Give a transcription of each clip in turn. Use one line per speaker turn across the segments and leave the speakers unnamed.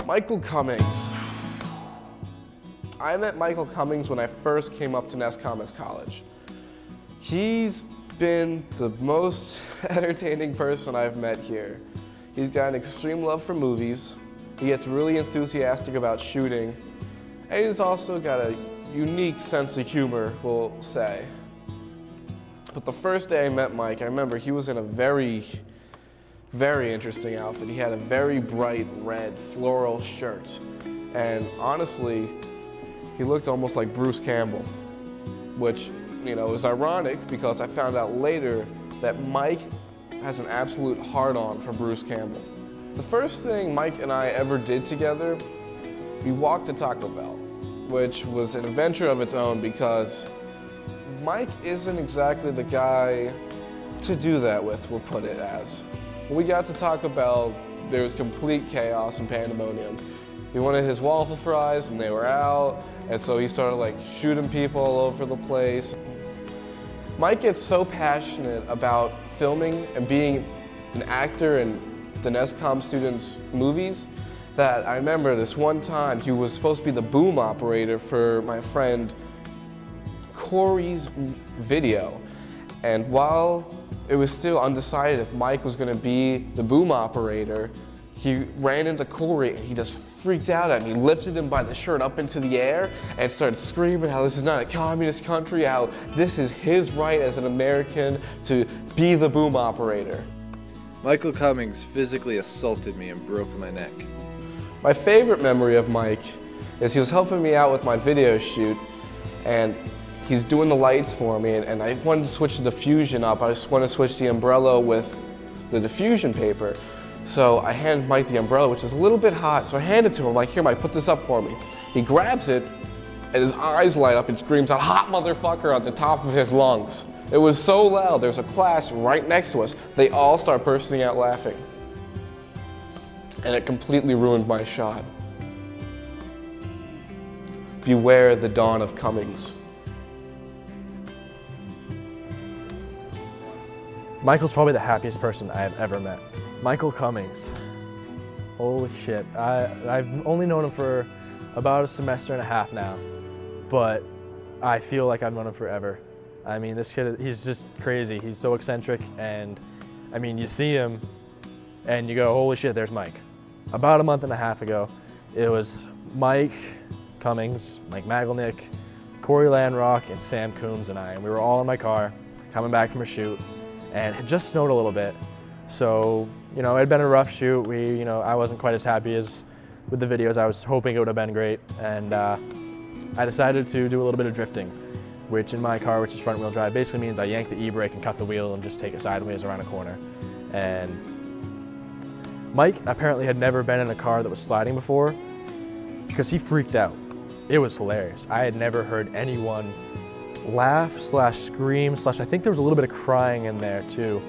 Michael Cummings. I met Michael Cummings when I first came up to Nescommas College. He's been the most entertaining person I've met here. He's got an extreme love for movies. He gets really enthusiastic about shooting. And he's also got a unique sense of humor, we'll say. But the first day I met Mike, I remember he was in a very interesting outfit. He had a very bright red floral shirt. And honestly, he looked almost like Bruce Campbell, which, you know, is ironic because I found out later that Mike has an absolute hard-on for Bruce Campbell. The first thing Mike and I ever did together, we walked to Taco Bell, which was an adventure of its own because Mike isn't exactly the guy to do that with, we'll put it as. When we got to Taco Bell, there was complete chaos and pandemonium. He wanted his waffle fries and they were out, and so he started like shooting people all over the place. Mike gets so passionate about filming and being an actor in the NESCOM students' movies that I remember this one time he was supposed to be the boom operator for my friend Corey's video. And while it was still undecided if Mike was going to be the boom operator, he ran into Corey and he just freaked out at me, lifted him by the shirt up into the air and started screaming how this is not a communist country, how this is his right as an American to be the boom operator.
Michael Cummings physically assaulted me and broke my neck.
My favorite memory of Mike is he was helping me out with my video shoot and he's doing the lights for me and I wanted to switch the diffusion up. I just wanted to switch the umbrella with the diffusion paper. So I handed Mike the umbrella, which was a little bit hot, so I handed it to him, like, here Mike, put this up for me. He grabs it and his eyes light up and screams out, "Hot motherfucker," at the top of his lungs. It was so loud, there's a class right next to us. They all start bursting out laughing. And it completely ruined my shot. Beware the dawn of Cummings.
Michael's probably the happiest person I have ever met. Michael Cummings. Holy shit. I've only known him for about a semester and a half now, but I feel like I've known him forever. I mean, this kid, he's just crazy. He's so eccentric, and I mean, you see him and you go, holy shit, there's Mike. About a month and a half ago, it was Mike Cummings, Mike Magelnick, Corey Landrock, and Sam Coombs and I, and we were all in my car coming back from a shoot, and it just snowed a little bit. So, you know, it had been a rough shoot. I wasn't quite as happy as with the videos. I was hoping it would have been great, and I decided to do a little bit of drifting, which in my car, which is front wheel drive, basically means I yank the e-brake and cut the wheel and just take it sideways around a corner. And Mike apparently had never been in a car that was sliding before because he freaked out. It was hilarious. I had never heard anyone laugh slash scream slash I think there was a little bit of crying in there too,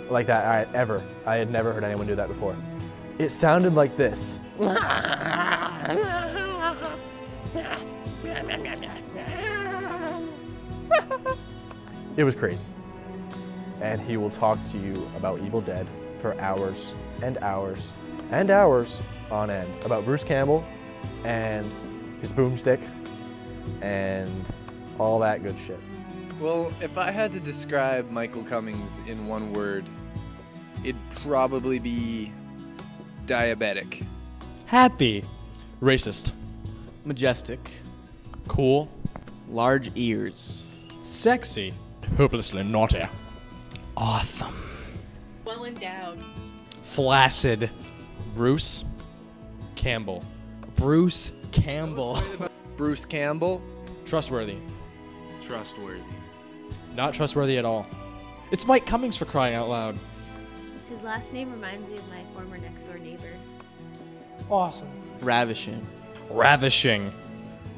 like that I had never heard anyone do that before. It sounded like this. It was crazy. And he will talk to you about Evil Dead for hours and hours and hours on end, about Bruce Campbell and his boomstick and all that good shit.
Well, if I had to describe Michael Cummings in one word, it'd probably be diabetic.
Happy. Racist.
Majestic.
Cool.
Large ears.
Sexy. Hopelessly naughty.
Awesome.
Well endowed.
Flaccid. Bruce Campbell.
Bruce Campbell.
Bruce Campbell.
Trustworthy.
Trustworthy.
Not trustworthy at all. It's Mike Cummings, for crying out loud.
His last name reminds me of my former next-door neighbor.
Awesome.
Ravishing.
Ravishing.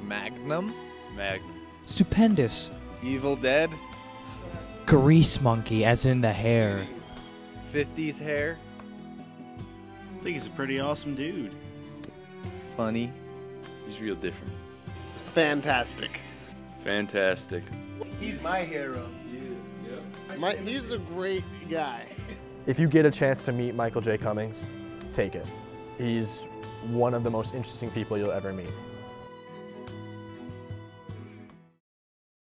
Magnum.
Magnum.
Stupendous.
Evil Dead.
Grease monkey, as in the hair.
50s hair.
I think he's a pretty awesome dude.
Funny.
He's real different.
It's fantastic.
Fantastic.
He's my hero. He's a great guy.
If you get a chance to meet Michael J. Cummings, take it. He's one of the most interesting people you'll ever meet.